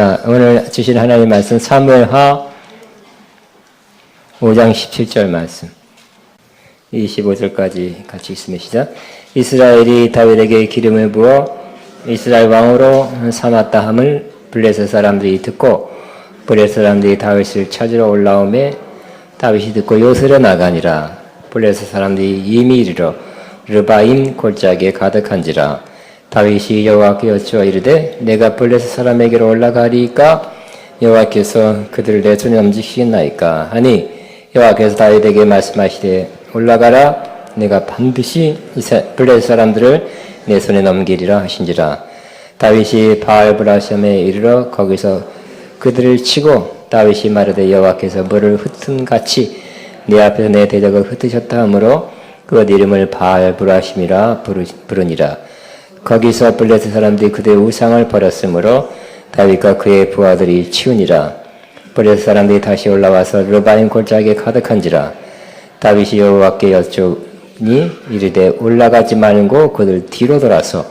자, 오늘 주신 하나님 말씀 사무엘하 5장 17절 말씀 25절까지 같이 읽습니다. 시작. 이스라엘이 다윗에게 기름을 부어 이스라엘 왕으로 삼았다 함을 블레셋 사람들이 듣고 블레셋 사람들이 다윗을 찾으러 올라오매 다윗이 듣고 요새로 나가니라. 블레셋 사람들이 이미 이르러 르바임 골짜기에 가득한지라. 다윗이 여호와께 여쭈어 이르되 내가 블레셋 사람에게로 올라가리까 여호와께서 그들을 내 손에 넘기시겠나이까 하니 여호와께서 다윗에게 말씀하시되 올라가라 내가 반드시 블레셋 사람들을 내 손에 넘기리라 하신지라. 다윗이 바알브라셈에 이르러 거기서 그들을 치고 다윗이 말하되 여호와께서 물을 흩은같이 내 앞에서 내 대적을 흩으셨다 하므로 그것 이름을 바알브라심이라 부르니라. 거기서 블레셋 사람들이 그들의 우상을 버렸으므로 다윗과 그의 부하들이 치우니라. 블레셋 사람들이 다시 올라와서 르바임 골짜기에 가득한지라. 다윗이 여호와께 여쭈니 이르되 올라가지 말고 그들 뒤로 돌아서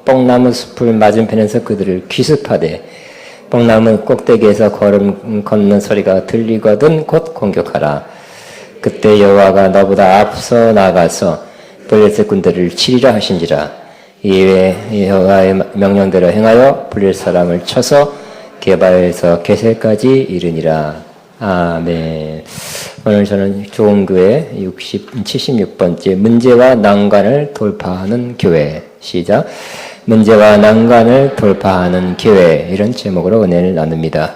뽕나무 숲을 맞은편에서 그들을 기습하되 뽕나무 꼭대기에서 걸음 걷는 소리가 들리거든 곧 공격하라. 그때 여호와가 너보다 앞서 나가서 블레셋 군대를 치리라 하신지라. 이에 여호와의 명령대로 행하여 블레셋 사람을 쳐서 게발에서 게셀까지 이르니라. 아멘. 오늘 저는 좋은교회 76번째 문제와 난관을 돌파하는 교회. 시작. 문제와 난관을 돌파하는 교회, 이런 제목으로 은혜를 나눕니다.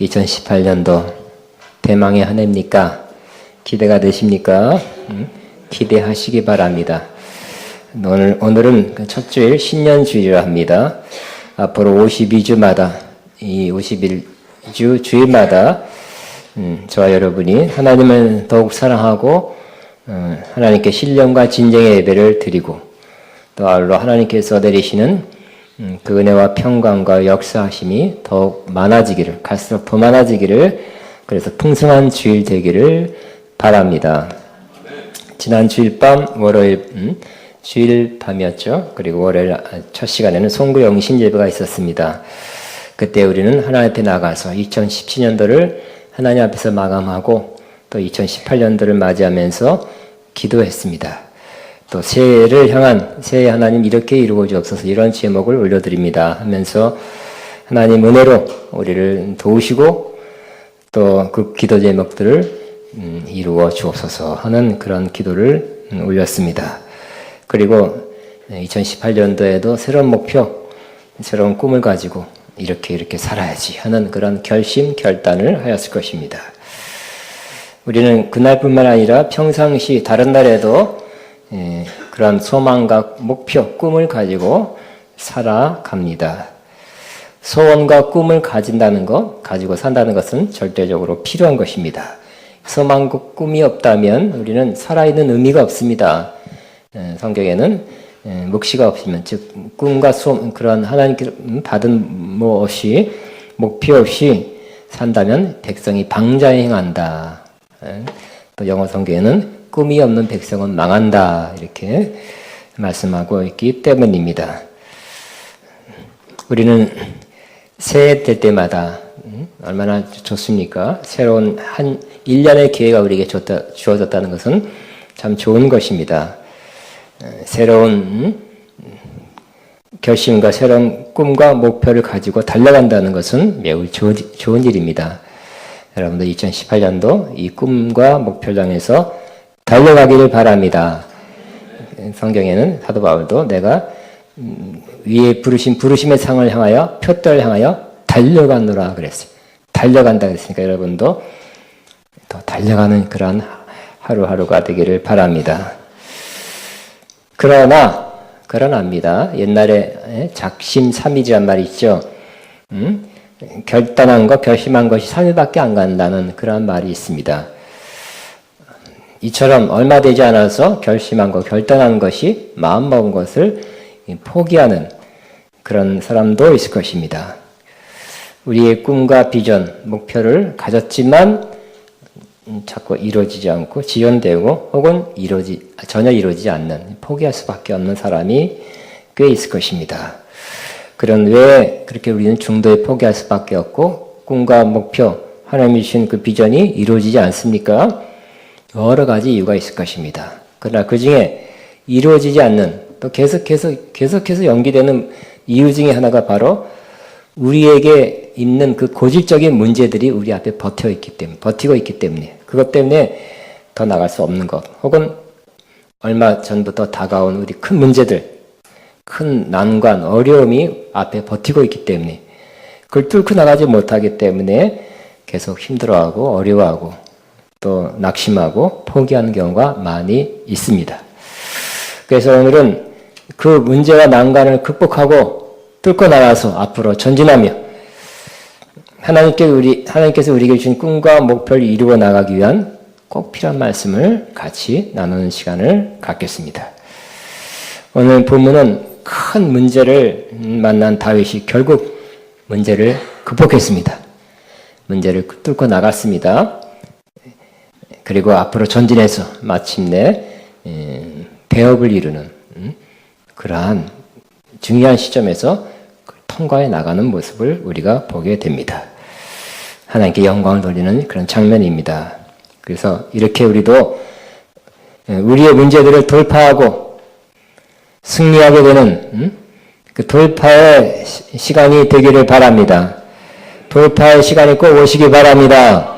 2018년도 대망의 한 해입니까? 기대가 되십니까? 기대하시기 바랍니다. 오늘은 첫 주일 신년주일이라 합니다. 앞으로 52주마다 이 51주 주일마다 저와 여러분이 하나님을 더욱 사랑하고 하나님께 신령과 진정의 예배를 드리고 또 아울러 하나님께서 내리시는 그 은혜와 평강과 역사하심이 더욱 많아지기를, 갈수록 더 많아지기를, 그래서 풍성한 주일 되기를 바랍니다. 지난 주일 밤 월요일 주일 밤이었죠. 그리고 월요일 첫 시간에는 송구 영신 예배가 있었습니다. 그때 우리는 하나님 앞에 나가서 2017년도를 하나님 앞에서 마감하고 또 2018년도를 맞이하면서 기도했습니다. 또 새해를 향한 새해 하나님 이렇게 이루어 주옵소서 이런 제목을 올려드립니다 하면서 하나님 은혜로 우리를 도우시고 또 그 기도 제목들을 이루어 주옵소서 하는 그런 기도를 올렸습니다. 그리고 2018년도에도 새로운 목표, 새로운 꿈을 가지고 이렇게 살아야지 하는 그런 결심, 결단을 하였을 것입니다. 우리는 그날뿐만 아니라 평상시 다른 날에도 그런 소망과 목표, 꿈을 가지고 살아갑니다. 소원과 꿈을 가진다는 것, 가지고 산다는 것은 절대적으로 필요한 것입니다. 소망과 꿈이 없다면 우리는 살아있는 의미가 없습니다. 성경에는 묵시가 없으면, 즉 꿈과 소원, 그런 하나님께 받은 없이, 목표 없이 산다면 백성이 방자에 행한다. 또 영어 성경에는 꿈이 없는 백성은 망한다, 이렇게 말씀하고 있기 때문입니다. 우리는 새해 될 때마다 얼마나 좋습니까? 새로운 한 1년의 기회가 우리에게 주어졌다는 것은 참 좋은 것입니다. 새로운 결심과 새로운 꿈과 목표를 가지고 달려간다는 것은 매우 좋은 일입니다. 여러분들 2018년도 이 꿈과 목표를 향해서 달려가기를 바랍니다. 성경에는 사도 바울도 내가 위에 부르심의 상을 향하여 표대를 향하여 달려가노라 그랬어요. 달려간다 그랬으니까 여러분도 또 달려가는 그런 하루하루가 되기를 바랍니다. 그러나입니다. 옛날에 작심삼일이란 말이 있죠. 결단한 것, 결심한 것이 3일밖에 안 간다는 그런 말이 있습니다. 이처럼 얼마 되지 않아서 결심한 것, 결단한 것이 마음먹은 것을 포기하는 그런 사람도 있을 것입니다. 우리의 꿈과 비전, 목표를 가졌지만 자꾸 이루어지지 않고 지연되고 혹은 전혀 이루어지지 않는, 포기할 수밖에 없는 사람이 꽤 있을 것입니다. 그런 왜 그렇게 우리는 중도에 포기할 수밖에 없고 꿈과 목표, 하나님이 주신 그 비전이 이루어지지 않습니까? 여러 가지 이유가 있을 것입니다. 그러나 그 중에 이루어지지 않는 또 계속해서 연기되는 이유 중에 하나가 바로 우리에게 있는 그 고질적인 문제들이 우리 앞에 버티고 있기 때문에 그것 때문에 더 나갈 수 없는 것 혹은 얼마 전부터 다가온 우리 큰 문제들 큰 난관, 어려움이 앞에 버티고 있기 때문에 그걸 뚫고 나가지 못하기 때문에 계속 힘들어하고 어려워하고 또 낙심하고 포기하는 경우가 많이 있습니다. 그래서 오늘은 그 문제와 난관을 극복하고 뚫고 나가서 앞으로 전진하며 하나님께서 우리에게 주신 꿈과 목표를 이루어 나가기 위한 꼭 필요한 말씀을 같이 나누는 시간을 갖겠습니다. 오늘 본문은 큰 문제를 만난 다윗이 결국 문제를 극복했습니다. 문제를 뚫고 나갔습니다. 그리고 앞으로 전진해서 마침내 배업을 이루는 그러한 중요한 시점에서 통과해 나가는 모습을 우리가 보게 됩니다. 하나님께 영광을 돌리는 그런 장면입니다. 그래서 이렇게 우리도 우리의 문제들을 돌파하고 승리하게 되는 그 돌파의 시간이 되기를 바랍니다. 돌파의 시간이 꼭 오시기 바랍니다.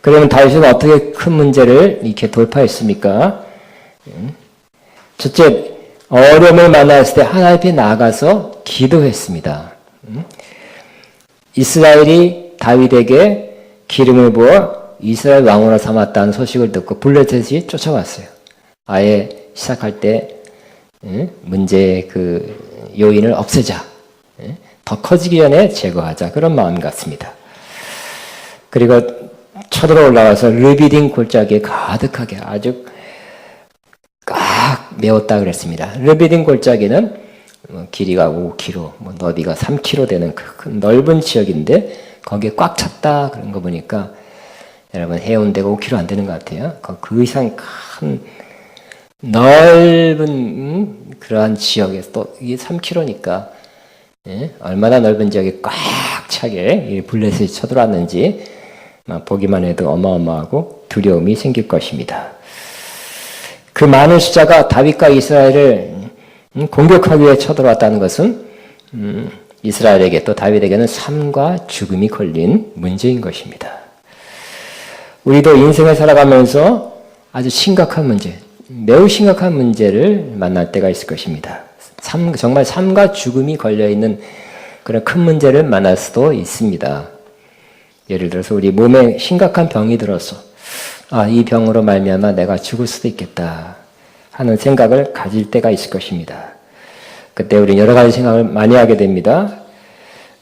그러면 다윗은 어떻게 큰 문제를 이렇게 돌파했습니까? 첫째, 어려움을 만났을 때 하나님 앞에 나아가서 기도했습니다. 이스라엘이 다윗에게 기름을 부어 이스라엘 왕으로 삼았다는 소식을 듣고 블레셋이 쫓아왔어요. 아예 시작할 때 문제의 그 요인을 없애자. 더 커지기 전에 제거하자. 그런 마음 같습니다. 그리고 쳐들어 올라와서 르비딤 골짜기에 가득하게 아주 꽉 메웠다 그랬습니다. 르비딤 골짜기는 길이가 5km, 너비가 3km 되는 큰 넓은 지역인데 거기에 꽉 찼다 그런 거 보니까 여러분 해운대가 5km 안 되는 것 같아요. 그 이상 큰 넓은 그러한 지역에서 또 이게 3km니까 얼마나 넓은 지역에 꽉 차게 블레셋이 쳐들어왔는지 보기만 해도 어마어마하고 두려움이 생길 것입니다. 그 많은 숫자가 다윗과 이스라엘을 공격하기 위해 쳐들어왔다는 것은 이스라엘에게 또 다윗에게는 삶과 죽음이 걸린 문제인 것입니다. 우리도 인생을 살아가면서 아주 심각한 문제, 매우 심각한 문제를 만날 때가 있을 것입니다. 정말 삶과 죽음이 걸려있는 그런 큰 문제를 만날 수도 있습니다. 예를 들어서 우리 몸에 심각한 병이 들어서 이 병으로 말미암아 내가 죽을 수도 있겠다 하는 생각을 가질 때가 있을 것입니다. 그때 우리는 여러 가지 생각을 많이 하게 됩니다.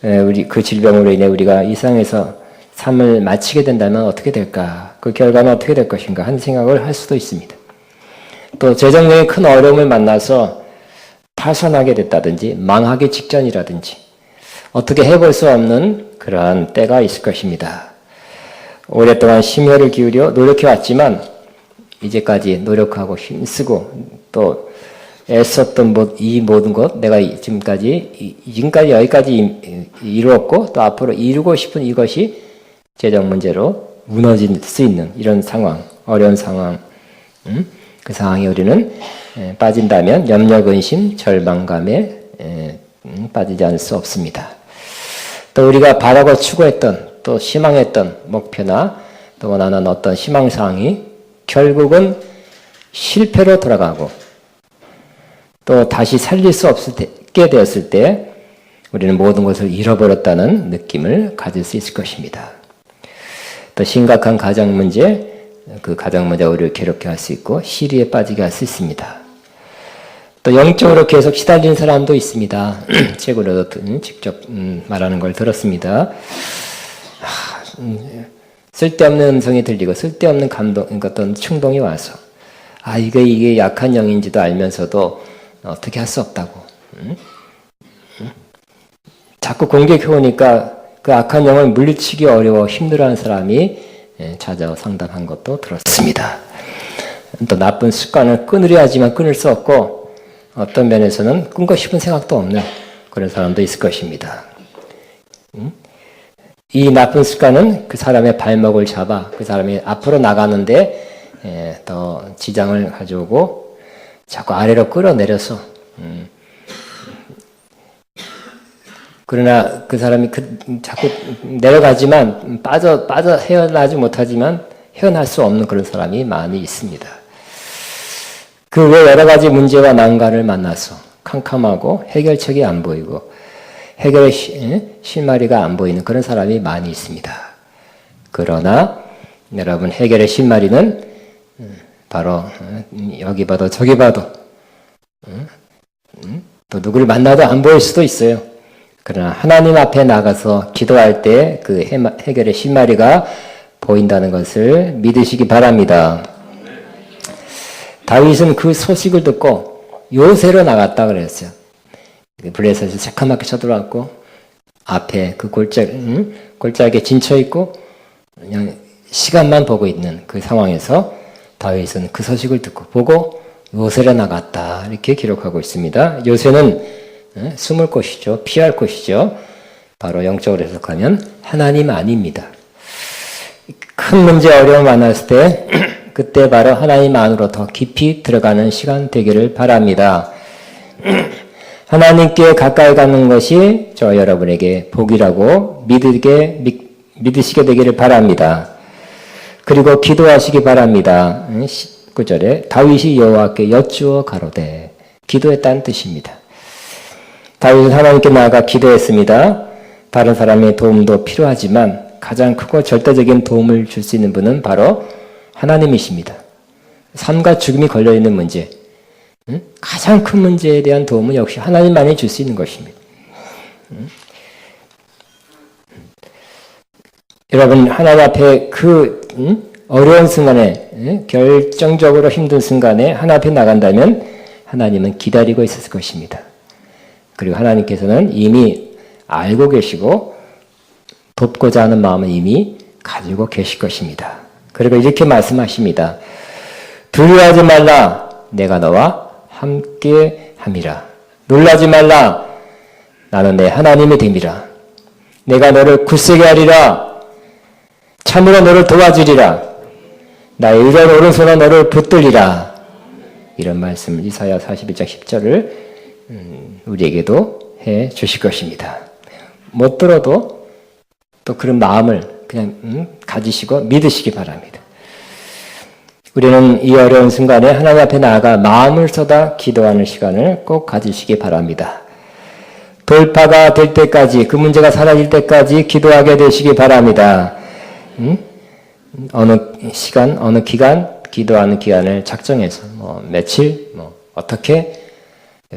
우리 그 질병으로 인해 우리가 이 세상에서 삶을 마치게 된다면 어떻게 될까? 그 결과는 어떻게 될 것인가 하는 생각을 할 수도 있습니다. 또 재정적인 큰 어려움을 만나서 파산하게 됐다든지 망하기 직전이라든지 어떻게 해볼 수 없는 그러한 때가 있을 것입니다. 오랫동안 심혈을 기울여 노력해왔지만 이제까지 노력하고 힘쓰고 또 애썼던 이 모든 것 내가 지금까지 여기까지 이루었고 또 앞으로 이루고 싶은 이것이 재정 문제로 무너질 수 있는 이런 상황, 어려운 상황, 그 상황에 우리는 빠진다면 염려, 근심, 절망감에 빠지지 않을 수 없습니다. 또 우리가 바라고 추구했던 또 희망했던 목표나 또 원하는 어떤 희망사항이 결국은 실패로 돌아가고 또 다시 살릴 수 없게 되었을 때 우리는 모든 것을 잃어버렸다는 느낌을 가질 수 있을 것입니다. 또 심각한 가정 문제, 그 가정 문제가 우리를 괴롭게 할 수 있고 시리에 빠지게 할 수 있습니다. 또 영적으로 계속 시달리는 사람도 있습니다. 책으로도 직접 말하는 걸 들었습니다. 쓸데없는 음성이 들리고 쓸데없는 감동, 어떤 충동이 와서 이게 약한 영인지도 알면서도 어떻게 할 수 없다고 자꾸 공격해 오니까 그 악한 영을 물리치기 어려워 힘들어하는 사람이 찾아와 상담한 것도 들었습니다. 또 나쁜 습관을 끊으려 하지만 끊을 수 없고 어떤 면에서는 끊고 싶은 생각도 없는 그런 사람도 있을 것입니다. 이 나쁜 습관은 그 사람의 발목을 잡아 그 사람이 앞으로 나가는데 더 지장을 가져오고 자꾸 아래로 끌어내려서 그러나 그 사람이 자꾸 내려가지만 빠져 헤어나지 못하지만 헤어날 수 없는 그런 사람이 많이 있습니다. 그 외 여러 가지 문제와 난관을 만나서 캄캄하고 해결책이 안 보이고 해결의 실마리가 안 보이는 그런 사람이 많이 있습니다. 그러나 여러분 해결의 실마리는 바로 여기 봐도 저기 봐도 또 누구를 만나도 안 보일 수도 있어요. 그러나 하나님 앞에 나가서 기도할 때 그 해결의 실마리가 보인다는 것을 믿으시기 바랍니다. 다윗은 그 소식을 듣고 요새로 나갔다 그랬어요. 블레셋에서 새카맣게 쳐들어왔고 앞에 그 골짜기에 진쳐 있고 그냥 시간만 보고 있는 그 상황에서 다윗은 그 소식을 듣고 보고 요새로 나갔다 이렇게 기록하고 있습니다. 요새는 숨을 곳이죠. 피할 곳이죠. 바로 영적으로 해석하면 하나님 안입니다. 큰 문제 어려움 만났을 때 그때 바로 하나님 안으로 더 깊이 들어가는 시간 되기를 바랍니다. 하나님께 가까이 가는 것이 저 여러분에게 복이라고 믿으시게 되기를 바랍니다. 그리고 기도하시기 바랍니다. 19절에 다윗이 여호와께 여쭈어 가로되 기도했다는 뜻입니다. 다윗은 하나님께 나아가 기도했습니다. 다른 사람의 도움도 필요하지만 가장 크고 절대적인 도움을 줄 수 있는 분은 바로 하나님이십니다. 삶과 죽음이 걸려있는 문제, 가장 큰 문제에 대한 도움은 역시 하나님만이 줄 수 있는 것입니다. 여러분 하나님 앞에 그 어려운 순간에 결정적으로 힘든 순간에 하나님 앞에 나간다면 하나님은 기다리고 있었을 것입니다. 그리고 하나님께서는 이미 알고 계시고 돕고자 하는 마음은 이미 가지고 계실 것입니다. 그리고 이렇게 말씀하십니다. 두려워하지 말라. 내가 너와 함께 함이라. 놀라지 말라. 나는 내 하나님이 됨이라. 내가 너를 굳세게 하리라. 참으로 너를 도와주리라. 나의 의로운 오른손으로 너를 붙들리라. 이런 말씀을 이사야 41장 10절을 우리에게도 해 주실 것입니다. 못 들어도 또 그런 마음을 그냥 가지시고 믿으시기 바랍니다. 우리는 이 어려운 순간에 하나님 앞에 나아가 마음을 쏟아 기도하는 시간을 꼭 가지시기 바랍니다. 돌파가 될 때까지 그 문제가 사라질 때까지 기도하게 되시기 바랍니다. 어느 시간, 어느 기간 기도하는 기간을 작정해서 며칠 어떻게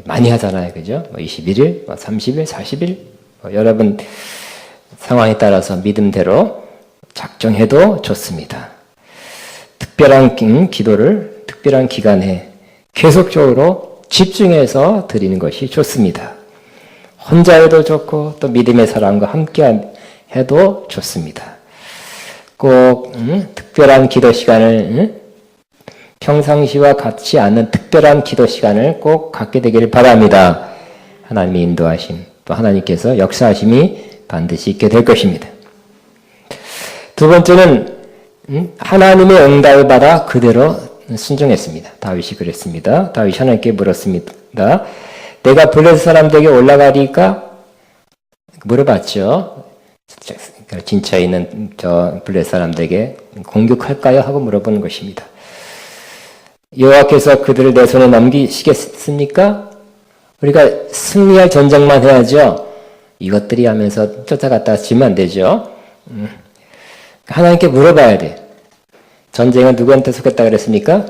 많이 하잖아요. 그죠? 21일, 30일, 40일 여러분 상황에 따라서 믿음대로 작정해도 좋습니다. 특별한 기도를 특별한 기간에 계속적으로 집중해서 드리는 것이 좋습니다. 혼자 해도 좋고 또 믿음의 사람과 함께 해도 좋습니다. 꼭 특별한 기도 시간을 평상시와 같지 않는 특별한 기도 시간을 꼭 갖게 되기를 바랍니다. 하나님의 인도하심 또 하나님께서 역사하심이 반드시 있게 될 것입니다. 두 번째는 하나님의 응답을 받아 그대로 순종했습니다. 다윗이 그랬습니다. 다윗이 하나님께 물었습니다. 내가 블레셋 사람들에게 올라가리까? 물어봤죠. 진짜에 있는 저 블레셋 사람들에게 공격할까요? 하고 물어보는 것입니다. 여호와께서 그들을 내 손에 넘기시겠습니까? 우리가 승리할 전쟁만 해야죠. 이것들이 하면서 쫓아갔다 지면 안 되죠. 하나님께 물어봐야 돼. 전쟁은 누구한테 속했다 그랬습니까?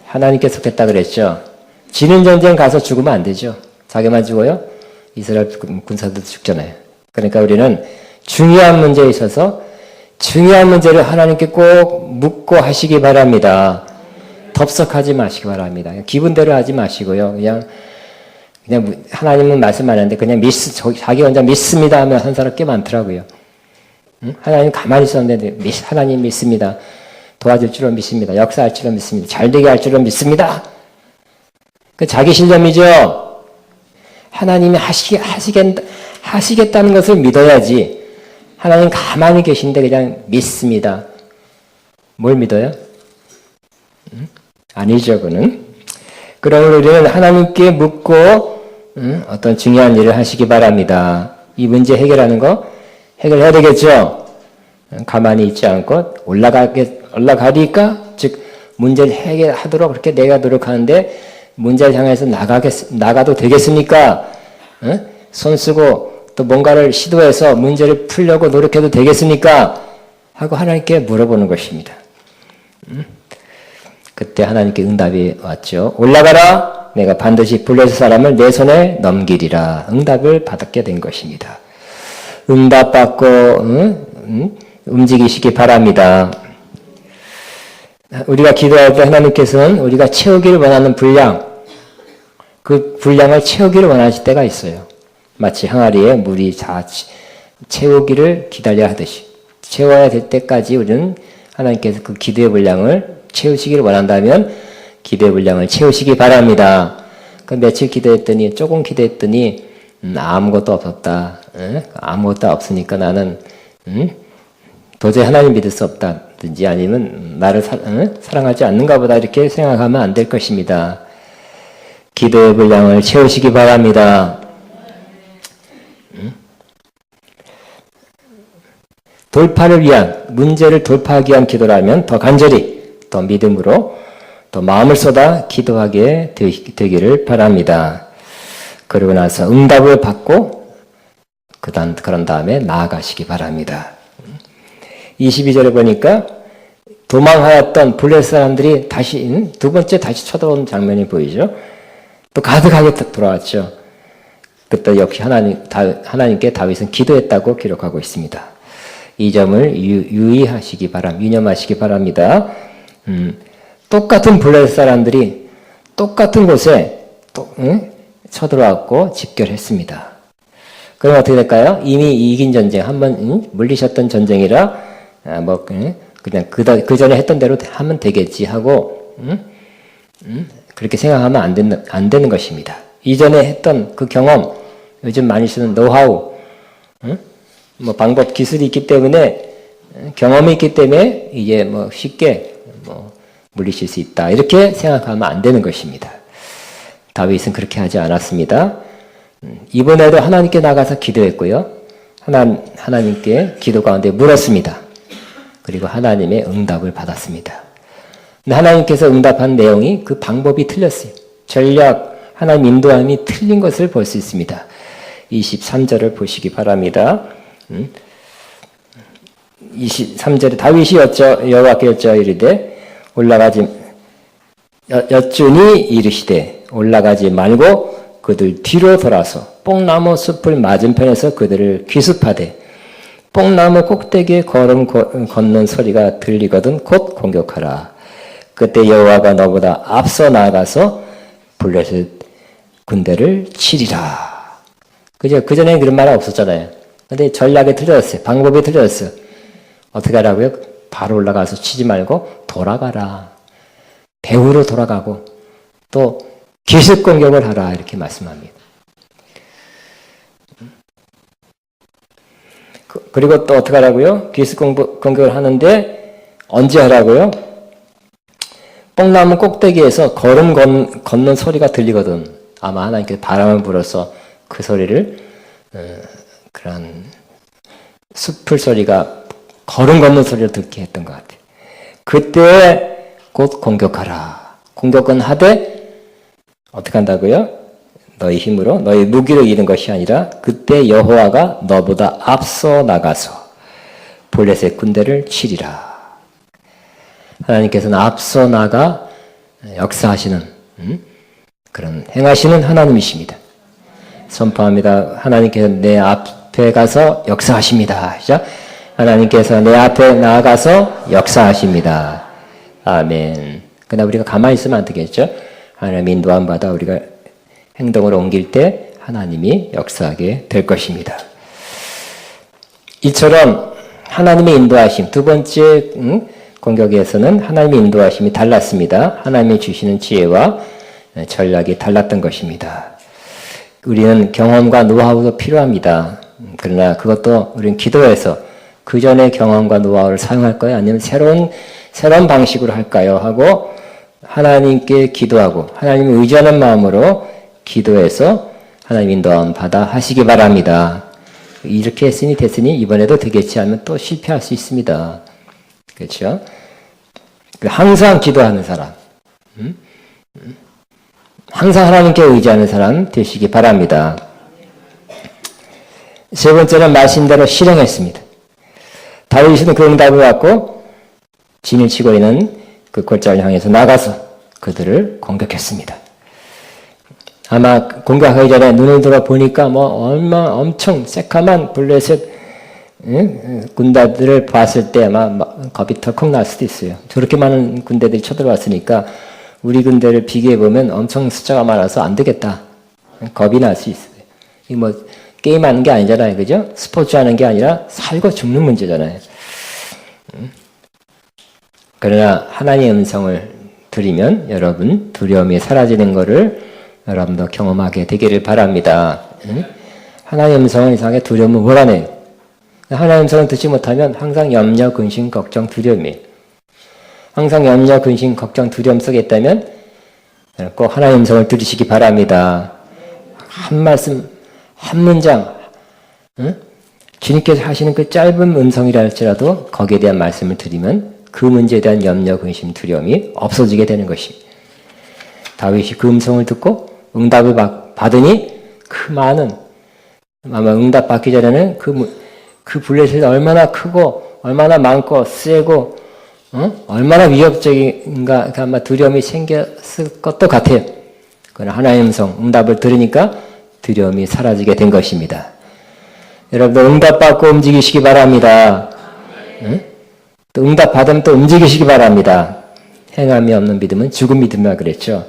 하나님께 속했다 그랬죠. 지는 전쟁 가서 죽으면 안 되죠. 자기만 죽어요? 이스라엘 군사들도 죽잖아요. 그러니까 우리는 중요한 문제에 있어서 중요한 문제를 하나님께 꼭 묻고 하시기 바랍니다. 덥석하지 마시기 바랍니다. 기분대로 하지 마시고요. 그냥 하나님은 말씀 안 하는데 그냥 자기 혼자 믿습니다 하면 한 사람 꽤 많더라고요. 하나님 가만히 있었는데 하나님 믿습니다. 도와줄 줄로 믿습니다. 역사할 줄로 믿습니다. 잘되게 할 줄로 믿습니다. 그 자기 신념이죠. 하나님이 하시겠다는 것을 믿어야지. 하나님 가만히 계신데 그냥 믿습니다. 뭘 믿어요? 아니죠, 그는. 그러므로 우리는 하나님께 묻고 어떤 중요한 일을 하시기 바랍니다. 이 문제 해결하는 거 해결해야 되겠죠? 가만히 있지 않고 올라가니까, 즉 문제를 해결하도록 그렇게 내가 노력하는데 문제를 향해서 나가도 되겠습니까? 손 쓰고 또 뭔가를 시도해서 문제를 풀려고 노력해도 되겠습니까? 하고 하나님께 물어보는 것입니다. 그때 하나님께 응답이 왔죠. 올라가라. 내가 반드시 블레셋 사람을 내 손에 넘기리라. 응답을 받게 된 것입니다. 응답받고 움직이시기 바랍니다. 우리가 기도할 때 하나님께서는 우리가 채우기를 원하는 분량, 그 분량을 채우기를 원하실 때가 있어요. 마치 항아리에 물이 다 채우기를 기다려야 하듯이 채워야 될 때까지 우리는 하나님께서 그 기도의 분량을 채우시기를 원한다면 기도의 분량을 채우시기 바랍니다. 그 며칠 기도했더니 조금 기도했더니 아무것도 없었다. 아무것도 없으니까 나는 도저히 하나님 믿을 수 없다든지 아니면 나를 사랑하지 않는가 보다 이렇게 생각하면 안 될 것입니다. 기도의 분량을 채우시기 바랍니다. 돌파를 위한, 문제를 돌파하기 위한 기도라면 더 간절히, 더 믿음으로, 더 마음을 쏟아 기도하게 되기를 바랍니다. 그러고 나서 응답을 받고 그런 다음에 나아가시기 바랍니다. 22절에 보니까 도망하였던 블레셋 사람들이 다시 두 번째 다시 쳐들어온 장면이 보이죠. 또 가득하게 돌아왔죠. 그때 역시 하나님께 다윗은 기도했다고 기록하고 있습니다. 이 점을 유념하시기 바랍니다. 똑같은 블레셋 사람들이 똑같은 곳에 쳐들어왔고 집결했습니다. 그럼 어떻게 될까요? 이미 이긴 전쟁, 한번 물리셨던 전쟁이라 그냥 그 전에 했던 대로 하면 되겠지 하고 그렇게 생각하면 안 되는 것입니다. 이전에 했던 그 경험, 요즘 많이 쓰는 노하우, 방법, 기술이 있기 때문에 경험이 있기 때문에 이제 쉽게 물리칠 수 있다 이렇게 생각하면 안 되는 것입니다. 다윗은 그렇게 하지 않았습니다. 이번에도 하나님께 나가서 기도했고요. 하나님께 기도 가운데 물었습니다. 그리고 하나님의 응답을 받았습니다. 근데 하나님께서 응답한 내용이 그 방법이 틀렸어요. 전략, 하나님 인도함이 틀린 것을 볼 수 있습니다. 23절을 보시기 바랍니다. 23절에 다윗이 여호와께 여쭈어 이르되 여쭈니 이르시되 올라가지 말고 그들 뒤로 돌아서 뽕나무 숲을 맞은편에서 그들을 기습하되 뽕나무 꼭대기에 걸음 걷는 소리가 들리거든 곧 공격하라. 그때 여호와가 너보다 앞서 나아가서 블레셋 군대를 치리라. 그죠? 그전에 그런 말 없었잖아요. 근데 전략이 틀렸어요. 방법이 틀렸어요. 어떻게 하라고요? 바로 올라가서 치지 말고 돌아가라. 배후로 돌아가고 또 기습 공격을 하라 이렇게 말씀합니다. 그리고 또 어떻게 하라고요? 기습 공격을 하는데 언제 하라고요? 뽕나무 꼭대기에서 걸음 걷는 소리가 들리거든. 아마 하나님께서 바람을 불어서 그 소리를 그런 숲을 소리가 걸음 걷는 소리를 듣게 했던 것 같아요. 그때 곧 공격하라. 공격은 하되 어떻게 한다고요? 너희 힘으로 너희 무기로 이는 것이 아니라 그때 여호와가 너보다 앞서 나가서 블레셋 군대를 치리라. 하나님께서는 앞서 나가 역사하시는 그런 행하시는 하나님이십니다. 선포합니다. 하나님께서 내 앞에 가서 역사하십니다. 시작. 하나님께서 내 앞에 나아가서 역사하십니다. 아멘. 그러나 우리가 가만히 있으면 안 되겠죠? 하나님 인도함 받아 우리가 행동을 옮길 때 하나님이 역사하게 될 것입니다. 이처럼 하나님의 인도하심, 두 번째 공격에서는 하나님의 인도하심이 달랐습니다. 하나님이 주시는 지혜와 전략이 달랐던 것입니다. 우리는 경험과 노하우도 필요합니다. 그러나 그것도 우리는 기도해서 그 전에 경험과 노하우를 사용할 거예요? 아니면 새로운 방식으로 할까요? 하고 하나님께 기도하고 하나님을 의지하는 마음으로 기도해서 하나님 인도함 받아 하시기 바랍니다. 이렇게 했으니 됐으니 이번에도 되겠지 하면 또 실패할 수 있습니다. 그렇죠? 항상 기도하는 사람, 항상 하나님께 의지하는 사람 되시기 바랍니다. 세 번째는 말씀대로 실행했습니다. 다윗은 그 응답을 받고 진을 치고 있는 그 골짜기를 향해서 나가서 그들을 공격했습니다. 아마 공격하기 전에 눈을 들어 보니까 엄청 새카만 블레셋 군대들을 봤을 때 아마 겁이 덜컥 날 수도 있어요. 저렇게 많은 군대들이 쳐들어왔으니까 우리 군대를 비교해 보면 엄청 숫자가 많아서 안 되겠다. 겁이 날 수 있어요. 이 게임하는 게 아니잖아요, 그죠? 스포츠 하는 게 아니라 살고 죽는 문제잖아요. 그러나 하나님의 음성을 들으면 여러분 두려움이 사라지는 것을 여러분도 경험하게 되기를 바랍니다. 하나님의 음성은 이상하게 두려움을 몰아내요. 하나님의 음성을 듣지 못하면 항상 염려, 근심, 걱정, 두려움이에요. 항상 염려, 근심, 걱정, 두려움 속에 있다면 꼭 하나님의 음성을 들으시기 바랍니다. 한 말씀, 한 문장, 주님께서 하시는 그 짧은 음성이라 할지라도 거기에 대한 말씀을 드리면 그 문제에 대한 염려, 근심, 두려움이 없어지게 되는 것입니다. 다윗이 그 음성을 듣고 응답을 받으니 그 많은, 아마 응답 받기 전에는 그 블레셋이 얼마나 크고 얼마나 많고 세고 얼마나 위협적인가 아마 두려움이 생겼을 것도 같아요. 그러나 하나님의 음성, 응답을 들으니까 두려움이 사라지게 된 것입니다. 여러분들 응답받고 움직이시기 바랍니다. 또 응답받으면 또 움직이시기 바랍니다. 행함이 없는 믿음은 죽은 믿음이라 그랬죠.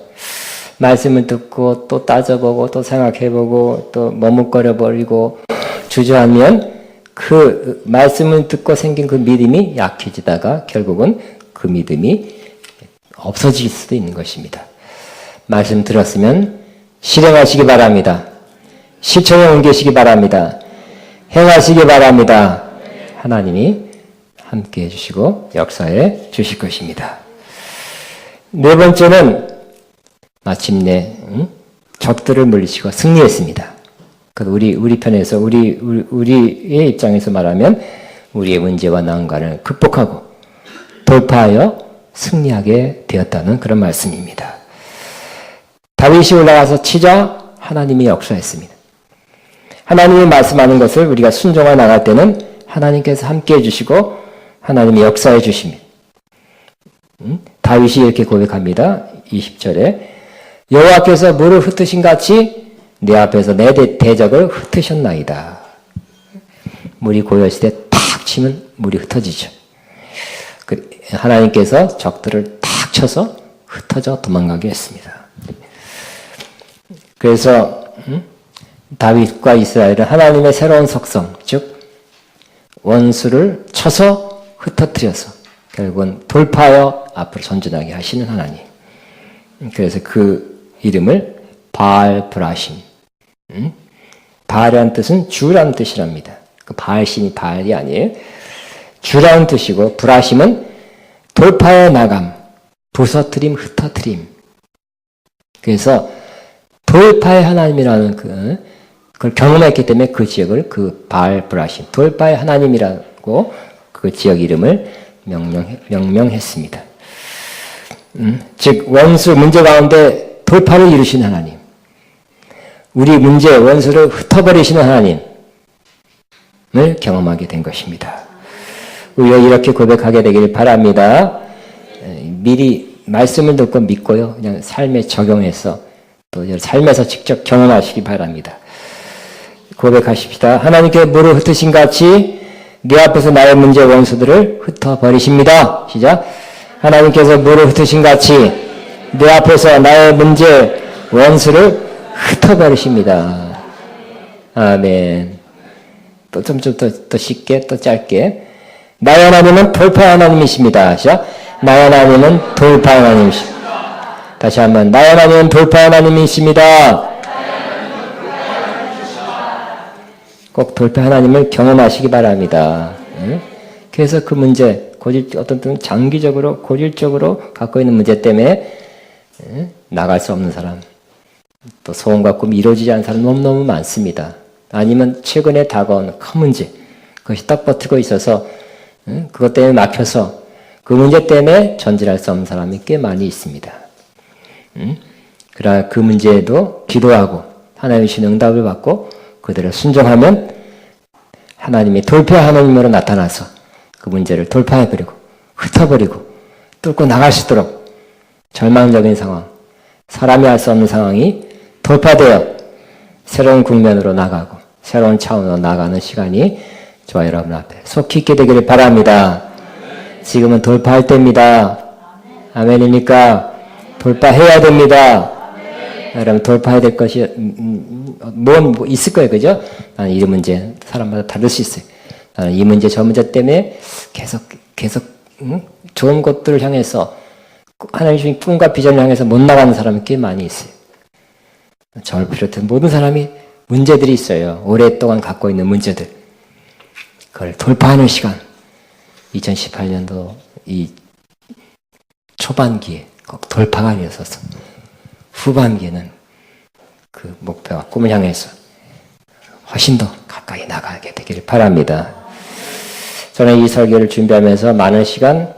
말씀을 듣고 또 따져보고 또 생각해보고 또 머뭇거려버리고 주저하면 그 말씀을 듣고 생긴 그 믿음이 약해지다가 결국은 그 믿음이 없어질 수도 있는 것입니다. 말씀 들었으면 실행하시기 바랍니다. 실천에 옮기시기 바랍니다. 행하시기 바랍니다. 하나님이 함께 해주시고 역사해 주실 것입니다. 네 번째는 마침내 적들을 물리치고 승리했습니다. 우리 편에서 우리의 입장에서 말하면 우리의 문제와 난관을 극복하고 돌파하여 승리하게 되었다는 그런 말씀입니다. 다윗이 올라가서 치자 하나님이 역사했습니다. 하나님이 말씀하는 것을 우리가 순종해 나갈 때는 하나님께서 함께 해주시고 하나님이 역사해 주십니다. 다윗이 이렇게 고백합니다. 20절에 여호와께서 물을 흩으신 같이 내 앞에서 내 대적을 흩으셨나이다. 물이 고였을 때 탁 치면 물이 흩어지죠. 하나님께서 적들을 탁 쳐서 흩어져 도망가게 했습니다. 그래서 다윗과 이스라엘은 하나님의 새로운 속성, 즉 원수를 쳐서 흩어뜨려서 결국은 돌파하여 앞으로 전진하게 하시는 하나님. 그래서 그 이름을 바알브라심. 바알이라는 뜻은 주라는 뜻이랍니다. 그 바알신이 바알이 아니에요. 주라는 뜻이고 브라심은 돌파해 나감, 부서뜨림, 흩어뜨림. 그래서 돌파의 하나님이라는 그걸 경험했기 때문에 그 지역을 그 바알브라심, 돌파의 하나님이라고 그 지역 이름을 명명했습니다. 즉 원수 문제 가운데 돌파를 이루신 하나님, 우리 문제 원수를 흩어버리시는 하나님을 경험하게 된 것입니다. 우리가 이렇게 고백하게 되길 바랍니다. 미리 말씀을 듣고 믿고요, 그냥 삶에 적용해서 또 삶에서 직접 경험하시기 바랍니다. 고백하십시다. 하나님께 물을 흩으신 같이 내 앞에서 나의 문제 원수들을 흩어버리십니다. 시작. 하나님께서 물을 흩으신 같이 내 앞에서 나의 문제 원수를 흩어버리십니다. 아멘. 또 더 쉽게, 또 짧게. 나의 하나님은 돌파 하나님이십니다. 시작. 나의 하나님은 돌파 하나님이십니다. 다시 한번. 나의 하나님은 돌파 하나님이십니다. 꼭 돌파 하나님을 경험하시기 바랍니다. 그래서 그 문제, 어떤 때는 장기적으로, 고질적으로 갖고 있는 문제 때문에 나갈 수 없는 사람, 또 소원과 꿈이 이루어지지 않는 사람 너무너무 많습니다. 아니면 최근에 다가온 큰 문제, 그것이 딱 버티고 있어서 그것 때문에 막혀서 그 문제 때문에 전진할 수 없는 사람이 꽤 많이 있습니다. 그러나 그 문제에도 기도하고 하나님의 주신 응답을 받고 그대로 순종하면 하나님이 돌파 하나님으로 나타나서 그 문제를 돌파해버리고 흩어버리고 뚫고 나갈 수 있도록 절망적인 상황, 사람이 할 수 없는 상황이 돌파되어 새로운 국면으로 나가고 새로운 차원으로 나가는 시간이 저와 여러분 앞에 속히 있게 되기를 바랍니다. 지금은 돌파할 때입니다. 아멘입니까? 돌파해야 됩니다. 여러분 돌파해야 될 것이 뭐 있을 거예요, 그죠? 나는 이 문제 사람마다 다를 수 있어요. 나는 이 문제 저 문제 때문에 계속 좋은 것들을 향해서 하나님 주신 꿈과 비전을 향해서 못 나가는 사람이 꽤 많이 있어요. 저를 비롯한 모든 사람이 문제들이 있어요. 오랫동안 갖고 있는 문제들. 그걸 돌파하는 시간. 2018년도 이 초반기에 꼭 돌파가 이어서서 후반기에는 그 목표와 꿈을 향해서 훨씬 더 가까이 나가게 되기를 바랍니다. 저는 이 설교를 준비하면서 많은 시간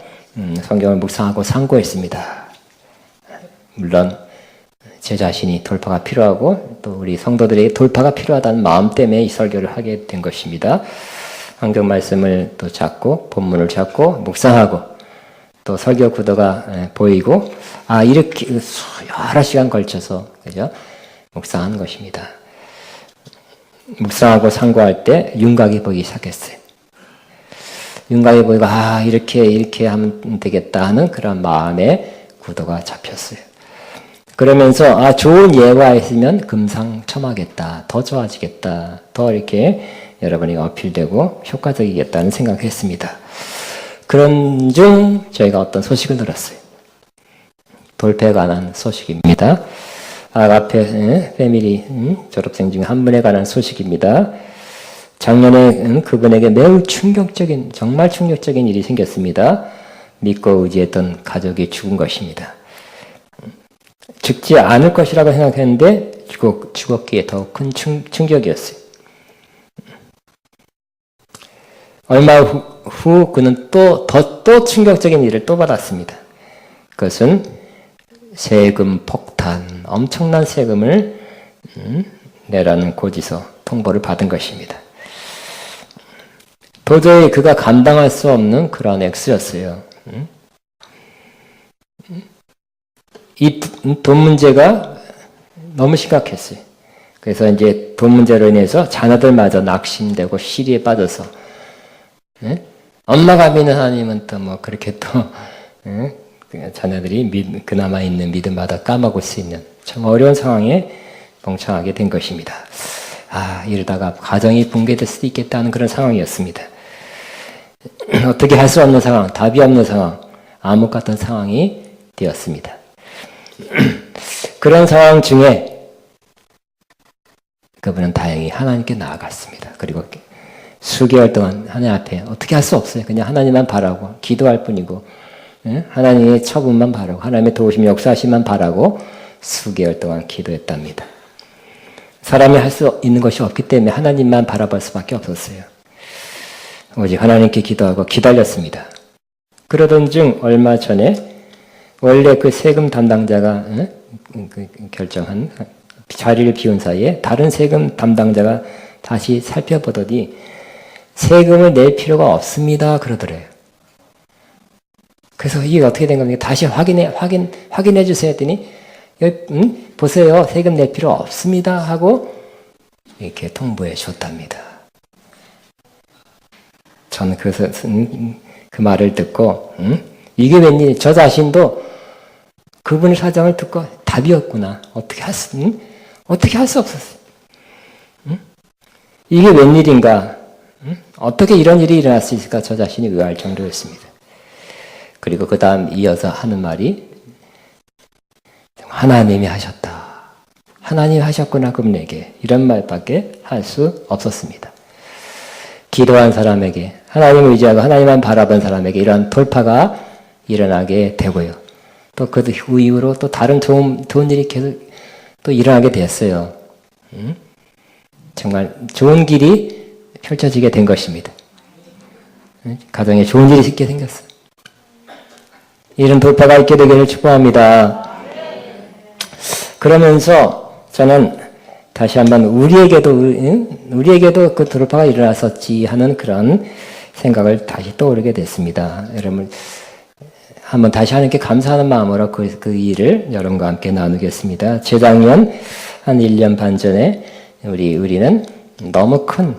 성경을 묵상하고 상고했습니다. 물론 제 자신이 돌파가 필요하고 또 우리 성도들에게 돌파가 필요하다는 마음 때문에 이 설교를 하게 된 것입니다. 성경 말씀을 또 찾고 본문을 찾고 묵상하고 또 설교 구도가 보이고 이렇게 여러 시간 걸쳐서 그죠? 묵상하는 것입니다. 묵상하고 상고할 때 윤곽이 보이기 시작했어요. 윤곽이 보이고 이렇게 하면 되겠다 하는 그런 마음의 구도가 잡혔어요. 그러면서 좋은 예가 있으면 금상첨화겠다, 더 좋아지겠다, 더 이렇게 여러분이 어필되고 효과적이겠다는 생각을 했습니다. 그런 중 저희가 어떤 소식을 들었어요. 돌파에 관한 소식입니다. 앞에 패밀리 졸업생 중에 한 분에 관한 소식입니다. 작년에 그분에게 매우 정말 충격적인 일이 생겼습니다. 믿고 의지했던 가족이 죽은 것입니다. 죽지 않을 것이라고 생각했는데 죽었기에 더 큰 충격이었어요. 얼마 후 그는 또 충격적인 일을 또 받았습니다. 그것은 세금 폭탄, 엄청난 세금을 내라는 고지서 통보를 받은 것입니다. 도저히 그가 감당할 수 없는 그런 액수였어요. 이 돈 문제가 너무 심각했어요. 그래서 이제 돈 문제로 인해서 자녀들마저 낙심되고 시리에 빠져서 엄마가 믿는 하나님은 또 뭐 그렇게 또 자녀들이 그나마 있는 믿음마다 까먹을 수 있는 참 어려운 상황에 봉착하게 된 것입니다. 이러다가 가정이 붕괴될 수도 있겠다는 그런 상황이었습니다. 어떻게 할 수 없는 상황, 답이 없는 상황, 암흑 같은 상황이 되었습니다. 그런 상황 중에 그분은 다행히 하나님께 나아갔습니다. 그리고 수개월 동안 하나님 앞에 어떻게 할 수 없어요. 그냥 하나님만 바라고 기도할 뿐이고 하나님의 처분만 바라고 하나님의 도우심 역사하심만 바라고 수개월 동안 기도했답니다. 사람이 할 수 있는 것이 없기 때문에 하나님만 바라볼 수밖에 없었어요. 오직 하나님께 기도하고 기다렸습니다. 그러던 중 얼마 전에 원래 그 세금 담당자가 결정한 자리를 비운 사이에 다른 세금 담당자가 다시 살펴보더니 세금을 낼 필요가 없습니다 그러더래요. 그래서 이게 어떻게 된 겁니까? 다시 확인해 주세요 했더니 여기 보세요, 세금 낼 필요 없습니다 하고 이렇게 통보해 줬답니다. 저는 그래서 그 말을 듣고 이게 웬일? 저 자신도 그분의 사정을 듣고 답이 없구나. 어떻게 할 수 없었어요. 이게 웬일인가? 어떻게 이런 일이 일어날 수 있을까? 저 자신이 의아할 정도였습니다. 그리고 그 다음 이어서 하는 말이 하나님이 하셨다. 하나님이 하셨구나 그분에게. 이런 말밖에 할 수 없었습니다. 기도한 사람에게, 하나님을 의지하고 하나님만 바라본 사람에게 이러한 돌파가 일어나게 되고요. 또 그 이후로 또 다른 좋은 일이 계속 또 일어나게 됐어요. 정말 좋은 길이 펼쳐지게 된 것입니다. 가정에 좋은 일이 있게 생겼어요. 이런 돌파가 있게 되기를 축복합니다. 그러면서 저는 다시 한번 우리에게도 그 돌파가 일어났었지 하는 그런 생각을 다시 떠오르게 됐습니다. 여러분, 한번 다시 하나님께 감사하는 마음으로 그 일을 여러분과 함께 나누겠습니다. 재작년 한 1년 반 전에 우리는 너무 큰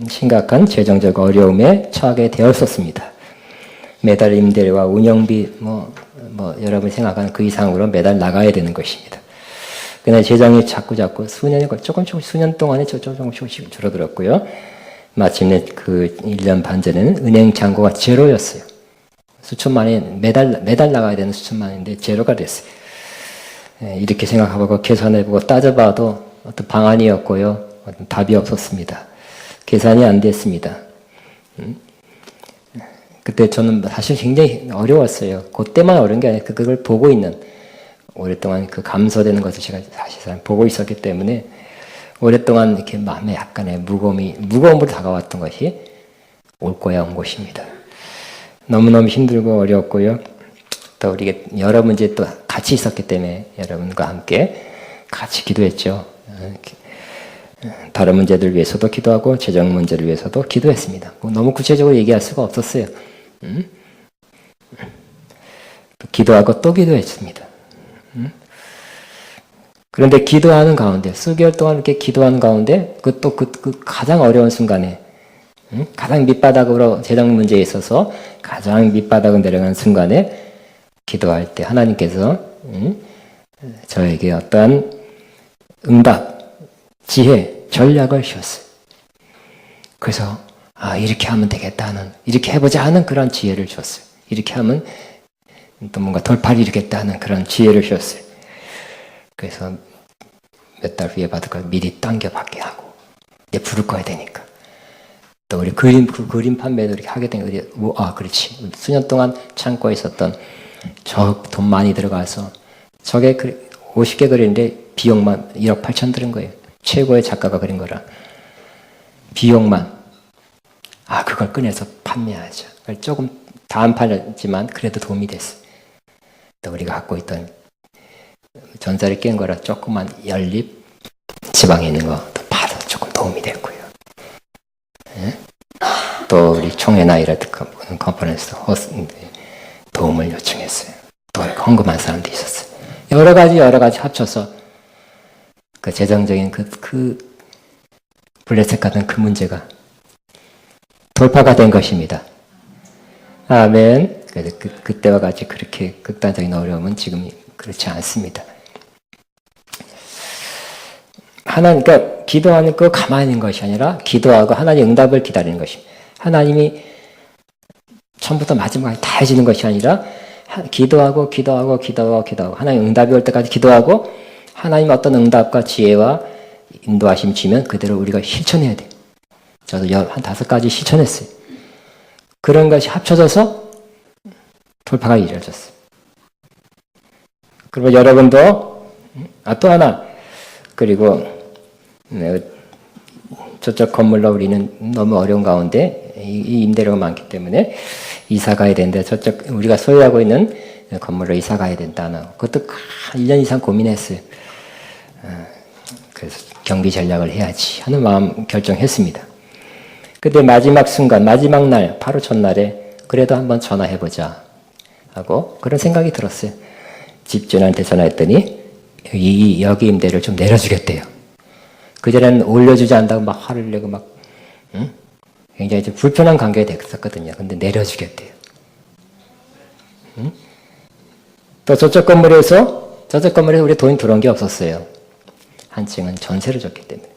심각한 재정적 어려움에 처하게 되었었습니다. 매달 임대료와 운영비 여러분이 생각하는 그 이상으로 매달 나가야 되는 것입니다. 그러나 재정이 자꾸 수년 동안에 조금씩 줄어들었고요. 마침내 그 1년 반 전에는 은행 잔고가 제로였어요. 수천만이 매달 나가야 되는 수천만인데 제로가 됐어요. 이렇게 생각하고 계산해보고 따져봐도 어떤 방안이었고요. 어떤 답이 없었습니다. 계산이 안 됐습니다. 그때 저는 사실 굉장히 어려웠어요. 그때만 어려운 게 아니라 그걸 보고 있는, 오랫동안 그 감소되는 것을 제가 사실상 보고 있었기 때문에 오랫동안 이렇게 마음에 약간의 무거움으로 다가왔던 것이 올 거야 온 것입니다. 너무너무 힘들고 어려웠고요. 또 우리가 여러 문제 또 같이 있었기 때문에 여러분과 함께 같이 기도했죠. 다른 문제들 위해서도 기도하고 재정 문제를 위해서도 기도했습니다. 너무 구체적으로 얘기할 수가 없었어요. 기도하고 또 기도했습니다. 그런데 기도하는 가운데 수개월 동안 이렇게 기도하는 가운데 그 가장 어려운 순간에 가장 밑바닥으로 재정 문제에 있어서 가장 밑바닥으로 내려가는 순간에 기도할 때 하나님께서 저에게 어떠한 응답, 지혜, 전략을 주셨어요. 그래서 이렇게 하면 되겠다 하는, 이렇게 해보자 하는 그런 지혜를 주었어요. 이렇게 하면 또 뭔가 돌파를 이루겠다 하는 그런 지혜를 주셨어요. 그래서 몇 달 후에 받을 걸 미리 당겨받게 하고 이제 부를 거야 되니까 또 우리 그림 판매도 이렇게 하게 된 거예요. 그렇지. 수년 동안 창고에 있었던 저 돈 많이 들어가서 저게 50개 그리는데 비용만 1억 8천 들은 거예요. 최고의 작가가 그린 거라. 비용만. 그걸 꺼내서 판매하자. 조금 다 안 팔렸지만 그래도 도움이 됐어요. 또 우리가 갖고 있던 전자를 깬 거라 조그만 연립 지방에 있는 거 봐도 조금 도움이 됐고요. 또 우리 총회나이라드 컨퍼런스 도움을 요청했어요. 또 헌금한 사람도 있었어요. 여러 가지 합쳐서 그 재정적인 그 블레셋 같은 그 문제가 돌파가 된 것입니다. 아멘. 그래서 그때와 같이 그렇게 극단적인 어려움은 지금 그렇지 않습니다. 그러니까 기도하는 거 가만히 있는 것이 아니라 기도하고 하나님 응답을 기다리는 것입니다. 하나님이 처음부터 마지막까지 다 해주는 것이 아니라 기도하고 하나님 응답이 올 때까지 기도하고 하나님 어떤 응답과 지혜와 인도하심 주면 그대로 우리가 실천해야 돼요. 저도 한 5가지 실천했어요. 그런 것이 합쳐져서 돌파가 이루어졌어요. 그리고 여러분도 또 하나, 그리고 저쪽 건물로 우리는 너무 어려운 가운데 이 임대료가 많기 때문에 이사 가야 되는데 저쪽 우리가 소유하고 있는 건물로 이사 가야 된다는 그것도 1년 이상 고민했어요. 그래서 경비 전략을 해야지 하는 마음 결정했습니다. 그때 마지막 순간, 마지막 날, 바로 전날에 그래도 한번 전화해보자 하고 그런 생각이 들었어요. 집주인한테 전화했더니 여기 임대를 좀 내려주겠대요. 그전에는 올려주지 않는다고 막 화를 내고 굉장히 좀 불편한 관계가 됐었거든요. 근데 내려주겠대요. 또 저쪽 건물에 우리 돈이 들어온 게 없었어요. 한층은 전세를 줬기 때문에.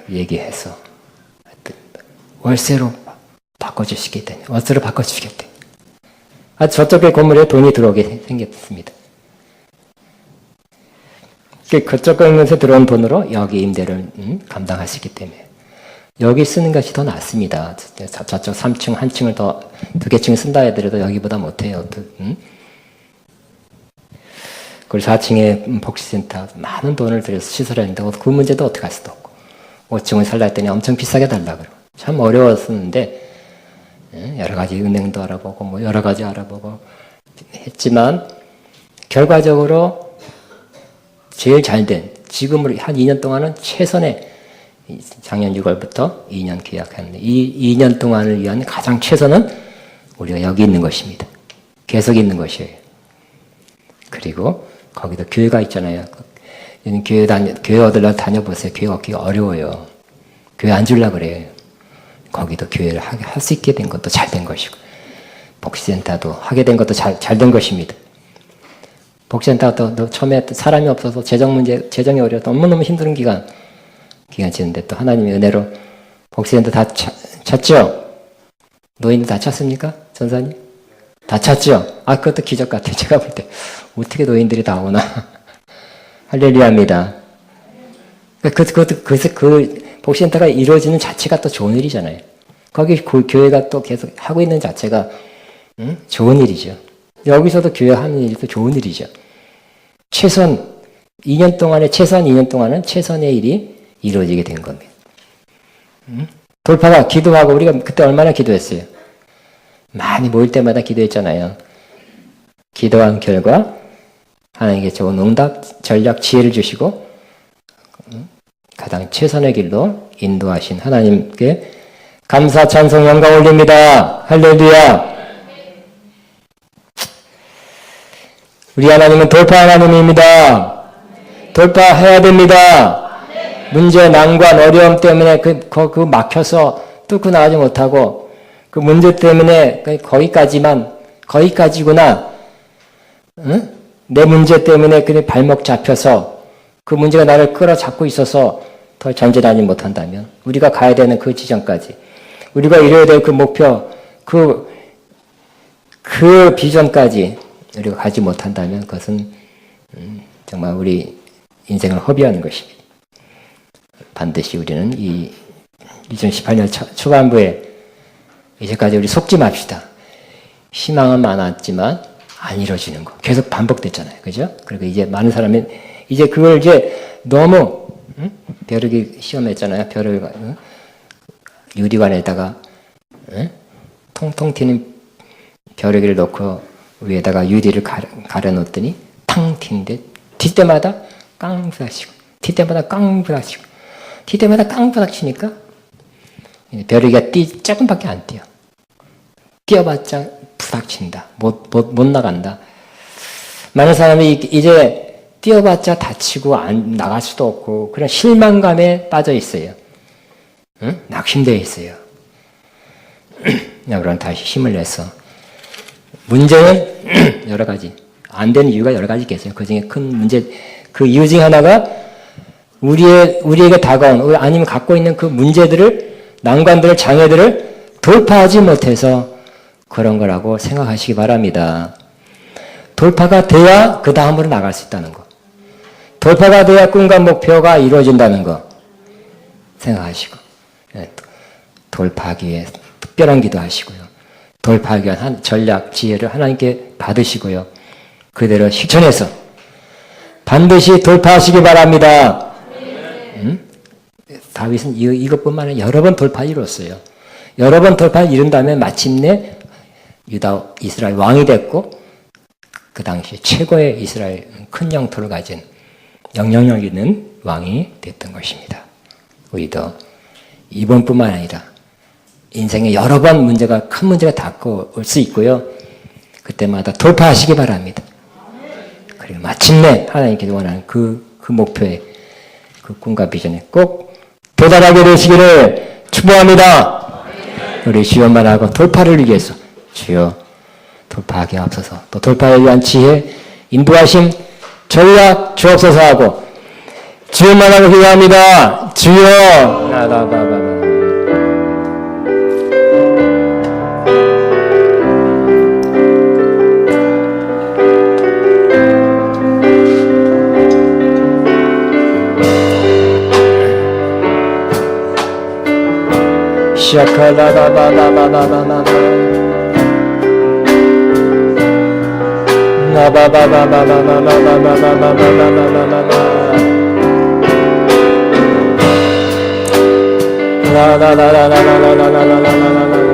얘기해서 월세로 바꿔주시겠대요. 월세로 바꿔주시겠대요. 저쪽의 건물에 돈이 들어오게 생겼습니다. 그쪽 건물에서 들어온 돈으로 여기 임대를 감당하시기 때문에 여기 쓰는 것이 더 낫습니다. 저쪽 3층 한 층을 더 두 개 층 쓴다 해더라도 여기보다 못해요. 그리고 4층에 복지센터 많은 돈을 들여서 시설했는데 그 문제도 어떻게 할 수도 없고 5층을 살라 했더니 엄청 비싸게 달라 그러고 참 어려웠었는데 여러 가지 은행도 알아보고 뭐 여러 가지 알아보고 했지만 결과적으로 제일 잘된 지금으로 한 2년 동안은 최선의 작년 6월부터 2년 계약했는데 이 2년 동안을 위한 가장 최선은 우리가 여기 있는 것입니다. 계속 있는 것이에요. 그리고 거기도 교회가 있잖아요. 교회 어디를 다녀보세요. 교회 얻기가 어려워요. 교회 안 주려고 그래요. 거기도 교회를 할 수 있게 된 것도 잘 된 것이고 복지센터도 하게 된 것도 잘 된 것입니다. 복지센터도 처음에 사람이 없어서 재정이 어려워서 너무너무 힘든 기간 지는데 또 하나님의 은혜로 복지센터 다 찾죠? 노인들 다 찾습니까? 전사님? 다 찾죠? 그것도 기적 같아요. 제가 볼 때 어떻게 노인들이 다 오나 할렐루야입니다. 그 복지센터가 이루어지는 자체가 또 좋은 일이잖아요. 거기 교회가 또 계속 하고 있는 자체가 좋은 일이죠. 여기서도 교회 하는 일도 좋은 일이죠. 최소한 2년 동안은 최선의 일이 이루어지게 된 겁니다. 돌파가 기도하고 우리가 그때 얼마나 기도했어요? 많이 모일 때마다 기도했잖아요. 기도한 결과 하나님께 좋은 응답, 전략, 지혜를 주시고 가장 최선의 길로 인도하신 하나님께 감사, 찬송, 영광 올립니다. 할렐루야. 우리 하나님은 돌파 하나님입니다. 돌파해야 됩니다. 문제, 난관, 어려움 때문에 그 막혀서 뚫고 나가지 못하고 그 문제 때문에 거기까지구나. 응? 내 문제 때문에 그냥 발목 잡혀서 그 문제가 나를 끌어잡고 있어서 더 전진하지 못한다면 우리가 가야 되는 그 지점까지 우리가 이뤄야 될 그 목표 그 비전까지 우리가 가지 못한다면 그것은 정말 우리 인생을 허비하는 것입니다. 반드시 우리는 이 2018년 초반부에 이제까지 우리 속지 맙시다. 희망은 많았지만 안 이루어지는 거 계속 반복됐잖아요. 그죠? 그리고 이제 많은 사람이 이제 그걸 이제 너무 벼르기 시험했잖아요. 유리관에다가 통통 튀는 벼르기를 놓고 위에다가 유리를 가려놓더니 탕 튀는데 튈 때마다 깡부닥치고 튈 때마다 깡부닥치고 튈 때마다 깡부닥치니까 벼르기가 조금밖에 안 뛰어. 뛰어봤자 부닥친다. 못 나간다. 많은 사람이 이제 뛰어봤자 다치고 안 나갈 수도 없고 그런 실망감에 빠져 있어요. 낙심되어 있어요. 그럼 다시 힘을 내서 문제는 여러 가지 안 되는 이유가 여러 가지 있겠어요. 그 중에 큰 문제 그 이유 중 하나가 우리에게 다가온 아니면 갖고 있는 그 문제들을 난관들을 장애들을 돌파하지 못해서 그런 거라고 생각하시기 바랍니다. 돌파가 돼야 그 다음으로 나갈 수 있다는 거. 돌파가 돼야 꿈과 목표가 이루어진다는 거 생각하시고 돌파하기 위해 특별한 기도하시고요. 돌파하기 위한 전략, 지혜를 하나님께 받으시고요. 그대로 실천해서 반드시 돌파하시기 바랍니다. 다윗은 이것뿐만 아니라 여러 번 돌파 이뤘어요. 여러 번 돌파 이룬 다음에 마침내 이스라엘 왕이 됐고 그 당시 최고의 이스라엘 큰 영토를 가진 영향력 있는 왕이 됐던 것입니다. 우리도 이번뿐만 아니라 인생에 여러 번 큰 문제가 닿고 올 수 있고요. 그때마다 돌파하시기 바랍니다. 그리고 마침내 하나님께 원하는 그 목표에 그 꿈과 비전에 꼭 도달하게 되시기를 축복합니다. 우리 주여만 하고 돌파를 위해서 주여 돌파하게 앞서서 또 돌파에 위한 지혜, 인도하심, 전략 주옵소서 하고 주여만 하고 기도합니다. 주여 샤카라바바바바바바바바 나바바바바바바바바바바바바바바바바 라라라라라라라라라라라라라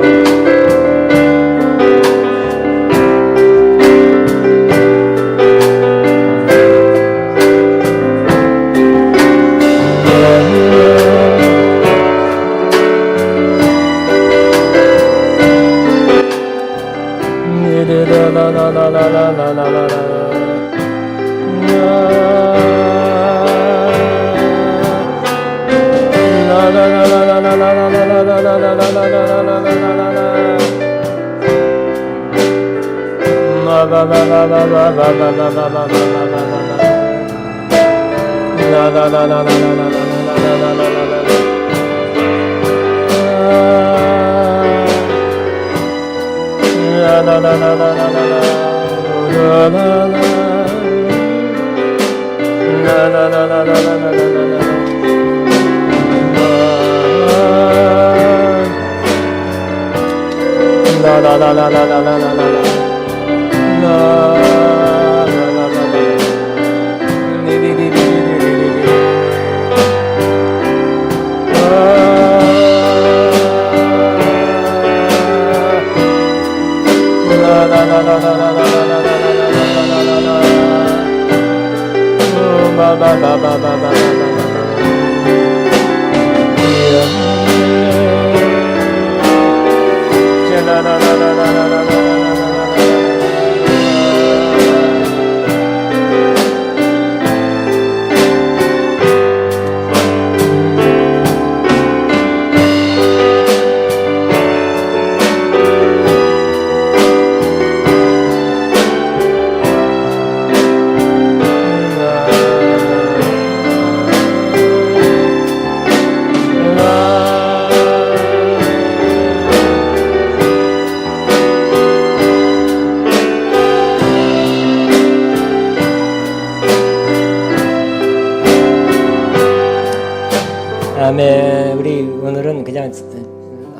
아멘. 우리 오늘은 그냥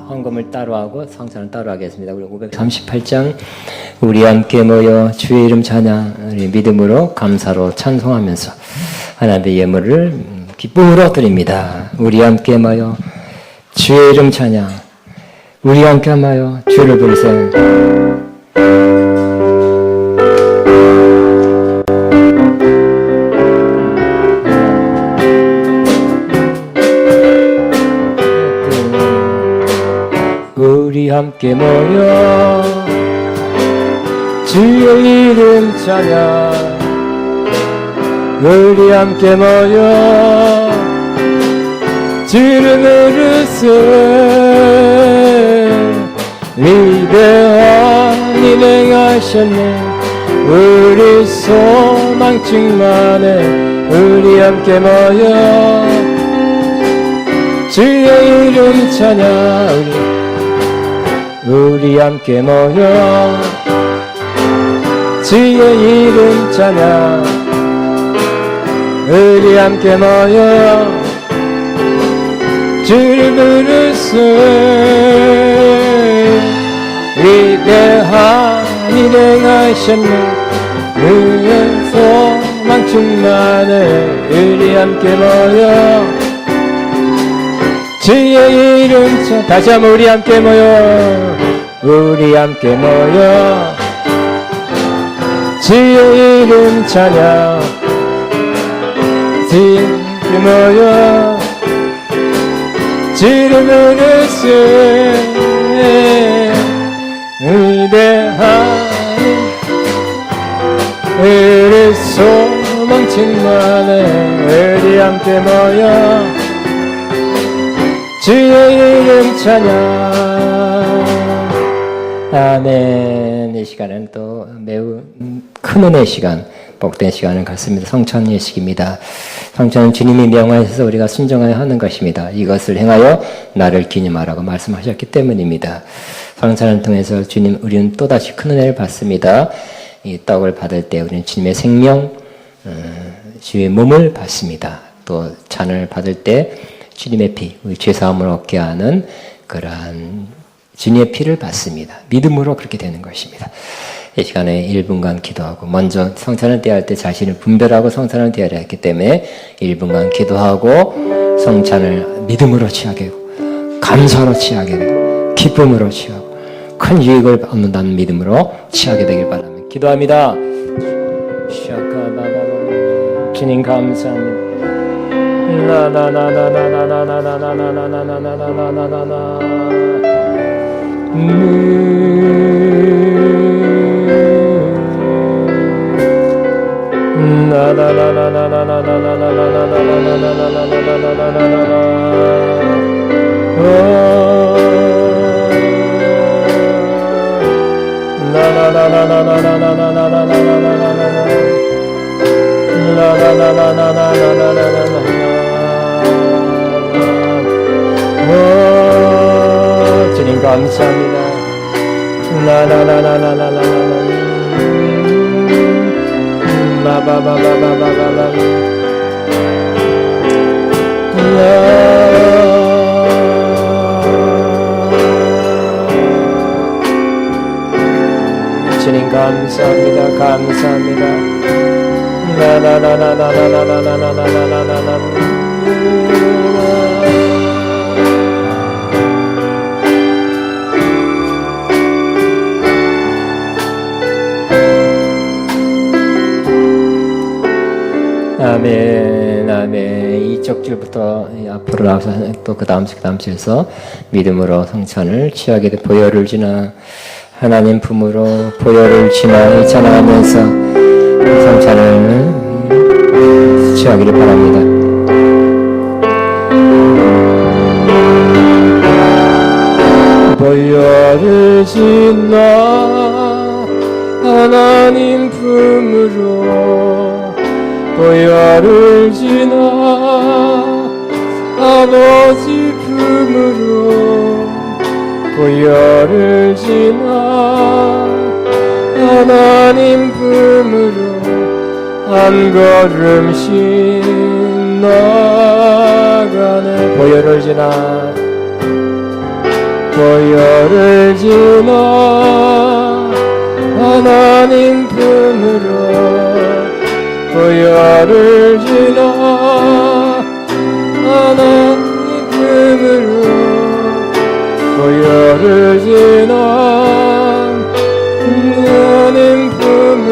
헌금을 따로 하고 성찬을 따로 하겠습니다. 우리 538장 우리 함께 모여 주의 이름 찬양 우리 믿음으로 감사로 찬송하면서 하나님의 예물을 기쁨으로 드립니다. 우리 함께 모여 주의 이름 찬양 우리 함께 모여 주를 부르세 우리 함께 모여 주의 이름 찬양 우리 함께 모여 주를 부르세 위대한 일 행하셨네 우리 소망 충만해 우리 함께 모여 주의 이름 찬양 우리 함께 모여 주의 이름 찬양 우리 함께 모여 주를 부르세 위대한 일 행하셨네 우리의 소망 충만해 우리 함께 모여 주의 이름 찬양 다시 한번 우리 함께 모여 우리 함께 모여 주의 이름 찬양 주의 모여 주를 부르세 위대한 우리 소망 충만해 우리 함께 모여 주의 이름 찬양 아멘. 이 시간은 또 매우 큰 은혜의 시간 복된 시간을 갖습니다. 성찬 예식입니다. 성찬은 주님이 명하셔서 우리가 순종하여 하는 것입니다. 이것을 행하여 나를 기념하라고 말씀하셨기 때문입니다. 성찬을 통해서 주님 우리는 또다시 큰 은혜를 받습니다. 이 떡을 받을 때 우리는 주님의 생명 주의 몸을 받습니다. 또 잔을 받을 때 주님의 피, 우리 죄사함을 얻게 하는 그러한 주님의 피를 받습니다. 믿음으로 그렇게 되는 것입니다. 이 시간에 1분간 기도하고 먼저 성찬을 떼할 때 자신을 분별하고 성찬을 떼야 했기 때문에 1분간 기도하고 성찬을 믿음으로 취하게 되고 감사로 취하게 되고 기쁨으로 취하고 큰 유익을 얻는다는 믿음으로 취하게 되길 바랍니다. 기도합니다. 주님 감사합니다. 주님 감사합니다. 주님 감사합니다. 감사합니다. 아멘, 아멘. 이쪽 줄부터 앞으로 나와서 또 그 다음 주에서 믿음으로 성찬을 취하게 돼 보혈을 지나 하나님 품으로 보혈을 지나 찬양하면서 성찬을 취하기를 바랍니다. 보혈을 지나 하나님 품으로 보혈을 지나 아버지 품으로 보혈을 지나 하나님 품으로 한 걸음씩 나가네. 보혈을 지나 보혈을 지나 하나님 품으로 보혈을 지나 하나님 품으로 보혈을 지나 하나님 품으로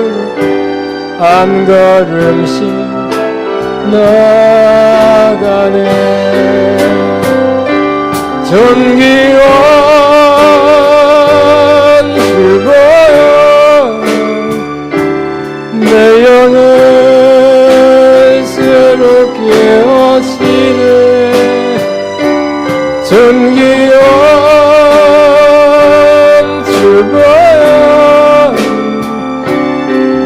한 걸음씩 나가네. 존귀한 주보여 내 영을 새롭게 하시네. 존귀한 주보여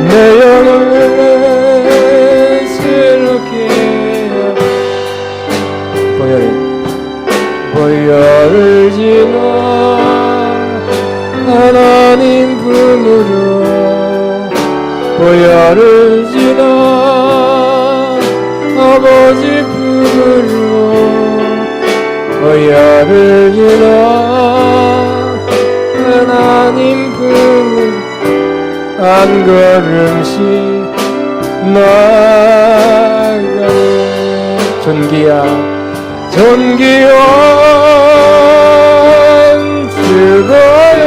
내 영을 새롭게 보혈을 지나 하나님 품으로 보혈을 지나 아버지 품으로 보혈을 지나 하나님 품으로 한 걸음씩 나가네. 존귀한 주보여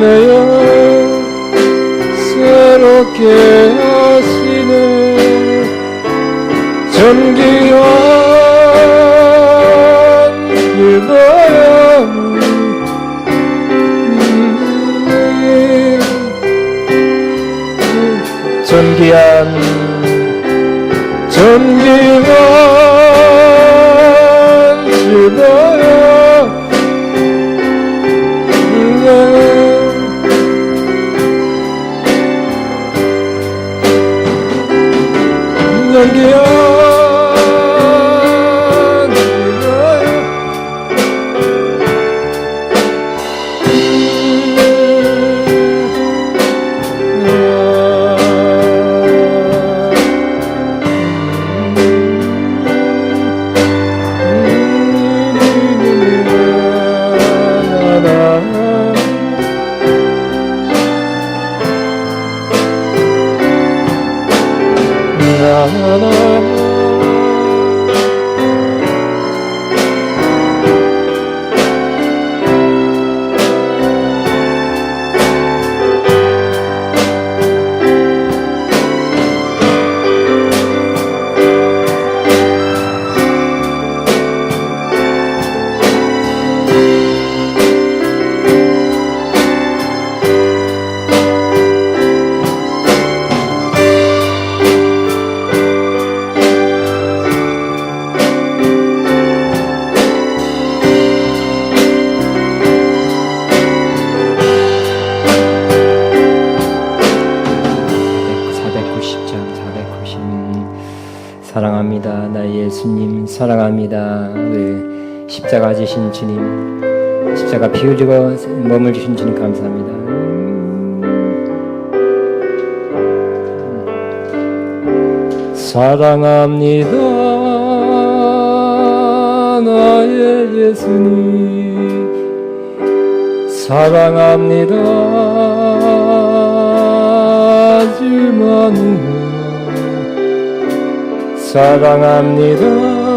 내 영을 새롭게 하시네. 존귀한 주보여 존귀한 주보여 사랑합니다. 예수님 사랑합니다. 우리 십자가 지신 주님, 십자가 피 흘리고 몸을 주신 주님 감사합니다. 사랑합니다. 나의 예수님 사랑합니다. 아주 많은 사랑합니다.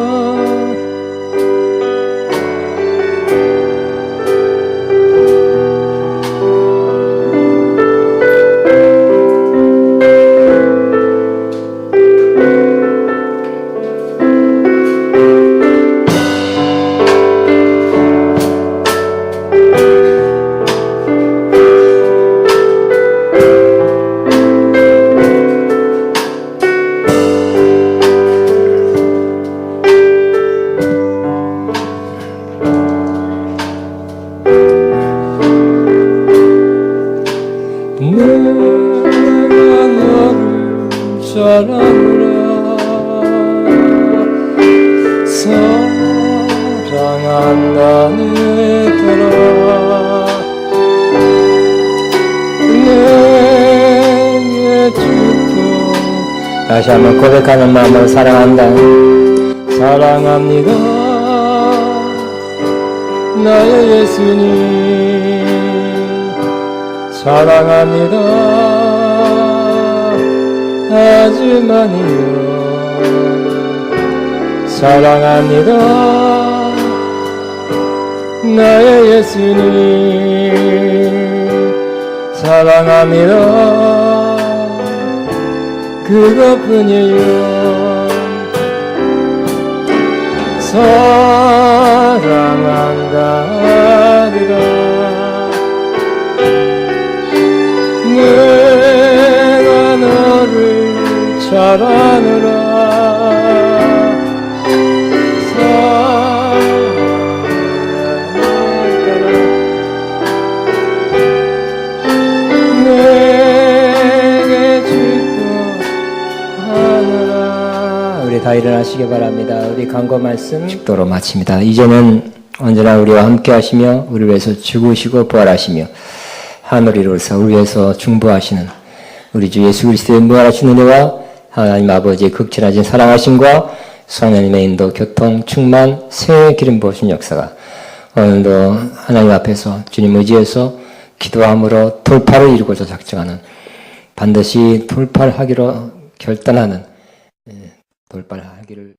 사랑한다 내 딸아 내게 주고 다시 한번 고백하는 마음으로 사랑한다 사랑합니다 나의 예수님 사랑합니다 아주 많이요 사랑합니다 나의 예수님 사랑합니다 그것뿐이에요 사랑한다 아들아 내가 너를 잘 아느라 다 일어나시기 바랍니다. 우리 강고 말씀 축도로 마칩니다. 이제는 언제나 우리와 함께 하시며 우리 위해서 죽으시고 부활하시며 하늘 이루어서 우리 위해서 중보하시는 우리 주 예수 그리스도의 무한하신 은혜와 하나님 아버지의 극진하신 사랑하심과 성령님의 인도 교통 충만 새 기름 부으신 역사가 오늘도 하나님 앞에서 주님 의지해서 기도함으로 돌파를 이루고자 작정하는 반드시 돌파를 하기로 결단하는 돌파를 하기를